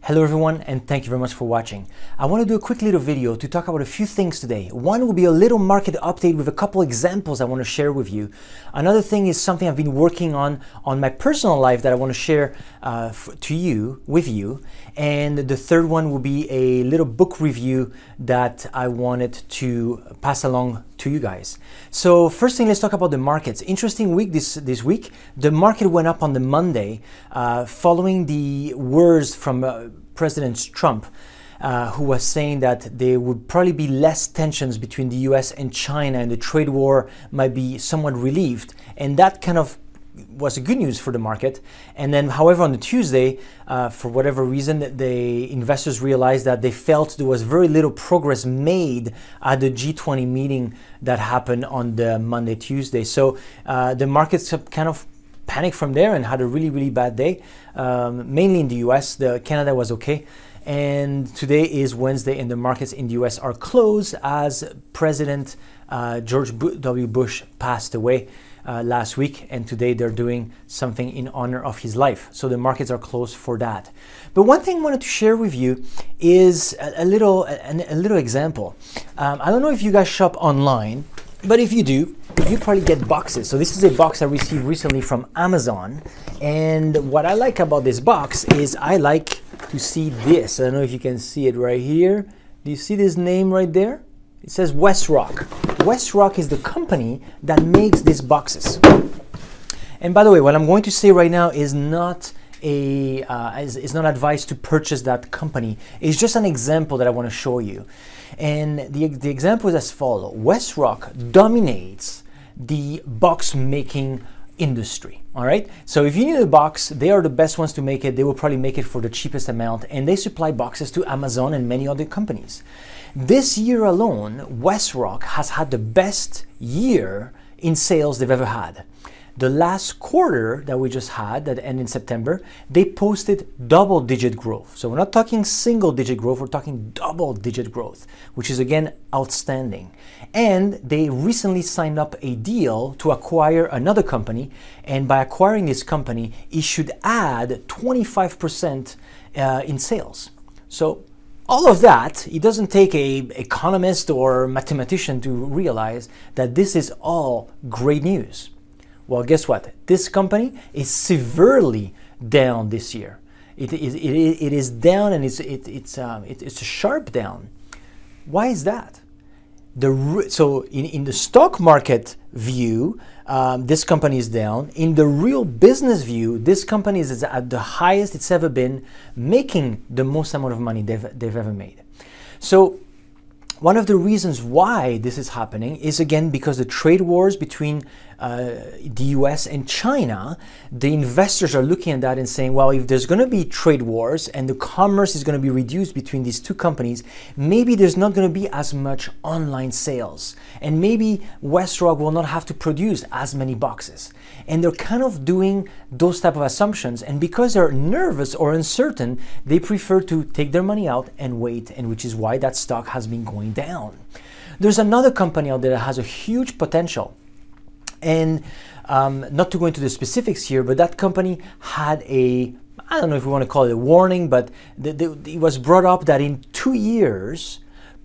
Hello everyone, and thank you very much for watching. I want to do a quick little video to talk about a few things today. One will be a little market update with a couple examples I want to share with you. Another thing is something I've been working on my personal life that I want to share with you. And the third one will be a little book review that I wanted to pass along to you guys. So first thing, let's talk about the markets. Interesting week this week. The market went up on the Monday following the words from President Trump, who was saying that there would probably be less tensions between the US and China and the trade war might be somewhat relieved. And that kind of was good news for the market. And then, however, on the Tuesday, for whatever reason, the investors realized that they felt there was very little progress made at the G20 meeting that happened on the Monday, Tuesday. So the markets kind of panicked from there and had a really bad day, mainly in the US. Canada was okay. And today is Wednesday and the markets in the US are closed as President George W. Bush passed away last week, and today they're doing something in honor of his life. So the markets are closed for that. But one thing I wanted to share with you is a little example. I don't know if you guys shop online, but if you do, you probably get boxes. So this is a box I received recently from Amazon. And what I like about this box is I like to see this. I don't know if you can see it right here. Do you see this name right there? It says WestRock. WestRock is the company that makes these boxes. And by the way, what I'm going to say right now is not is not advice to purchase that company. It's just an example that I want to show you. And the example is as follows. WestRock dominates the box making industry. All right. So if you need a box, they are the best ones to make it. They will probably make it for the cheapest amount, and they supply boxes to Amazon and many other companies. This year alone, WestRock has had the best year in sales they've ever had. The last quarter that we just had, that ended in September, they posted double-digit growth. So we're not talking single-digit growth, we're talking double-digit growth, which is again outstanding. And they recently signed up a deal to acquire another company, and by acquiring this company, it should add 25% in sales. So all of that, it doesn't take an economist or mathematician to realize that this is all great news. Well, guess what? This company is severely down this year. It is down, and it's a sharp down. Why is that? So in the stock market view, this company is down. In the real business view, this company is at the highest it's ever been, making the most amount of money they've ever made. So one of the reasons why this is happening is, again, because the trade wars between the US and China. The investors are looking at that and saying, well, if there's going to be trade wars and the commerce is going to be reduced between these two companies, maybe there's not going to be as much online sales. And maybe WestRock will not have to produce as many boxes. And they're kind of doing those type of assumptions. And because they're nervous or uncertain, they prefer to take their money out and wait, and which is why that stock has been going down. There's another company out there that has a huge potential. And not to go into the specifics here, but that company had I don't know if we want to call it a warning, but it was brought up that in 2 years,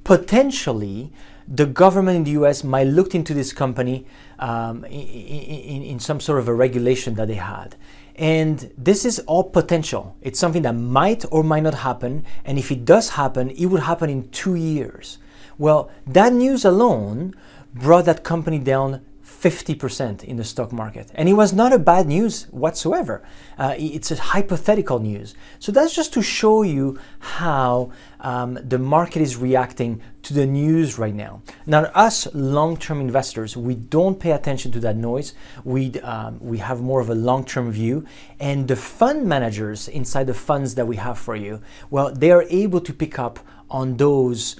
potentially, the government in the US might look into this company in some sort of a regulation that they had. And this is all potential. It's something that might or might not happen. And if it does happen, it would happen in 2 years. Well, that news alone brought that company down 50% in the stock market. And it was not a bad news whatsoever. It's a hypothetical news. So that's just to show you how the market is reacting to the news right now. Now, us long-term investors, we don't pay attention to that noise. We have more of a long-term view. And the fund managers inside the funds that we have for you, well, they are able to pick up on those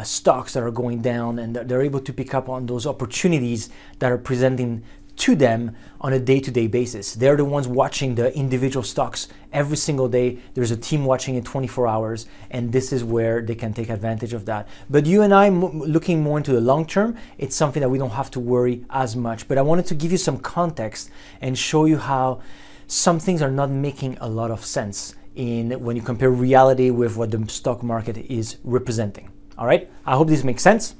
stocks that are going down, and they're able to pick up on those opportunities that are presenting to them on a day-to-day basis. They're the ones watching the individual stocks every single day. There's a team watching it 24 hours, and this is where they can take advantage of that. But you and I, looking more into the long term, it's something that we don't have to worry as much. But I wanted to give you some context and show you how some things are not making a lot of sense in when you compare reality with what the stock market is representing. All right, I hope this makes sense.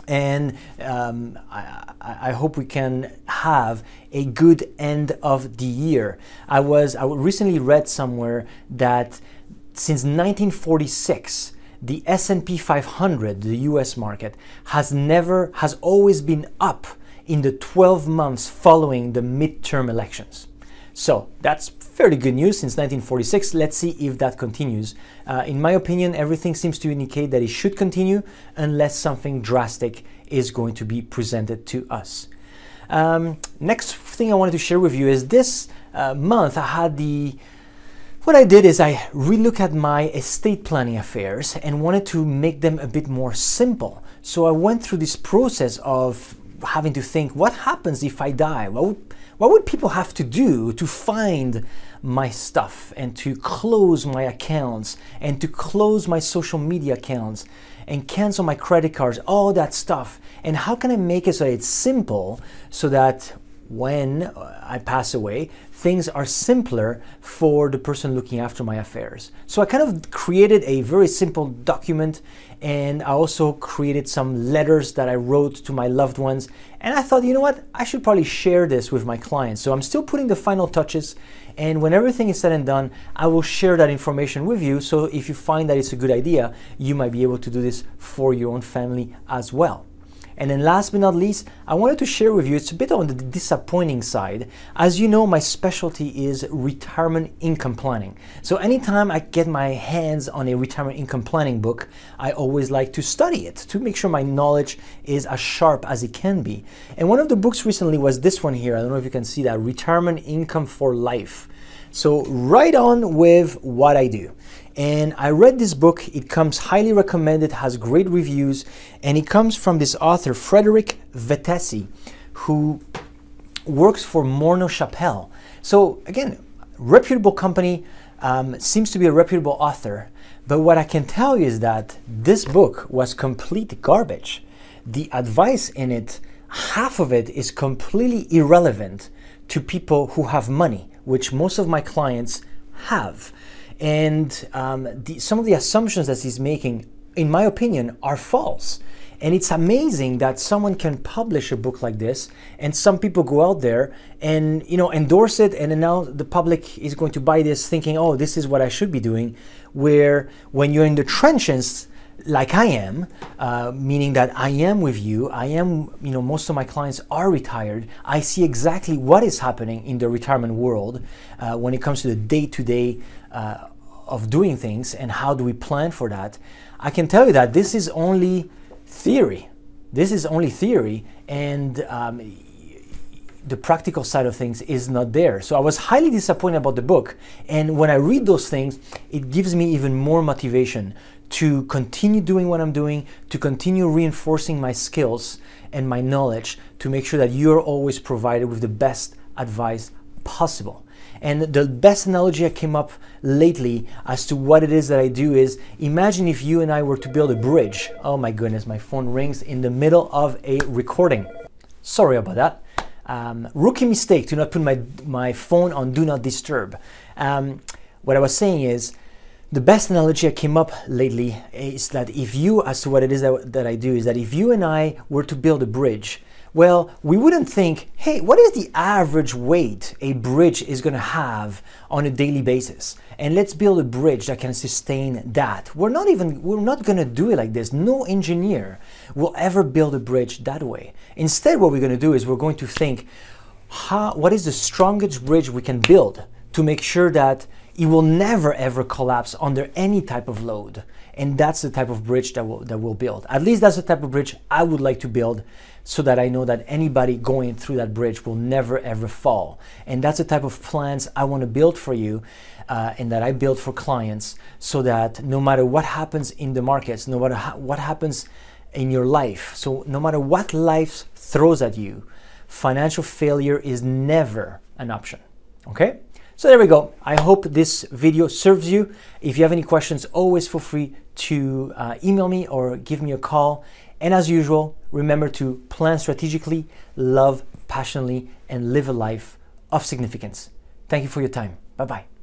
And I hope we can have a good end of the year. I recently read somewhere that since 1946, the S&P 500, the US market, has always been up in the 12 months following the midterm elections. So that's fairly good news since 1946. Let's see if that continues. In my opinion, everything seems to indicate that it should continue unless something drastic is going to be presented to us. Next thing I wanted to share with you is this month what I did is I relooked at my estate planning affairs and wanted to make them a bit more simple. So I went through this process of having to think, what happens if I die? What would people have to do to find my stuff and to close my accounts and to close my social media accounts and cancel my credit cards, all that stuff? And how can I make it so it's simple so that when I pass away, things are simpler for the person looking after my affairs? So I kind of created a very simple document, and I also created some letters that I wrote to my loved ones. And I thought, you know what, I should probably share this with my clients. So I'm still putting the final touches, and when everything is said and done, I will share that information with you. So if you find that it's a good idea, you might be able to do this for your own family as well. And then last but not least, I wanted to share with you, it's a bit on the disappointing side. As you know, my specialty is retirement income planning. So anytime I get my hands on a retirement income planning book, I always like to study it to make sure my knowledge is as sharp as it can be. And one of the books recently was this one here. I don't know if you can see that, Retirement Income for Life. So right on with what I do. And I read this book. It comes highly recommended, has great reviews, and it comes from this author, Frederick Vettese, who works for Morneau Shapell. So again, reputable company, seems to be a reputable author, but what I can tell you is that this book was complete garbage. The advice in it, half of it is completely irrelevant to people who have money, which most of my clients have. And some of the assumptions that he's making, in my opinion, are false. And it's amazing that someone can publish a book like this, and some people go out there and endorse it, and then now the public is going to buy this thinking, oh, this is what I should be doing. Where when you're in the trenches, like I am, meaning that I am with you, most of my clients are retired. I see exactly what is happening in the retirement world when it comes to the day-to-day of doing things and how do we plan for that. I can tell you that this is only theory. This is only theory, and the practical side of things is not there. So I was highly disappointed about the book, and when I read those things, it gives me even more motivation to continue doing what I'm doing, to continue reinforcing my skills and my knowledge to make sure that you're always provided with the best advice possible. And the best analogy I came up lately as to what it is that I do is, imagine if you and I were to build a bridge. Oh my goodness, my phone rings in the middle of a recording. Sorry about that. Rookie mistake to not put my phone on Do Not Disturb. What I was saying is, the best analogy I came up lately is that if you and I were to build a bridge, well, we wouldn't think, hey, what is the average weight a bridge is going to have on a daily basis? And let's build a bridge that can sustain that. We're not going to do it like this. No engineer will ever build a bridge that way. Instead, what we're going to do is we're going to think, what is the strongest bridge we can build to make sure that it will never ever collapse under any type of load. And that's the type of bridge that we'll build. At least that's the type of bridge I would like to build, so that I know that anybody going through that bridge will never ever fall. And that's the type of plans I want to build for you, and that I build for clients, so that no matter what happens in the markets, no matter what happens in your life, so no matter what life throws at you, financial failure is never an option. Okay? So there we go. I hope this video serves you. If you have any questions, always feel free to email me or give me a call. And as usual, remember to plan strategically, love passionately, and live a life of significance. Thank you for your time. Bye-bye.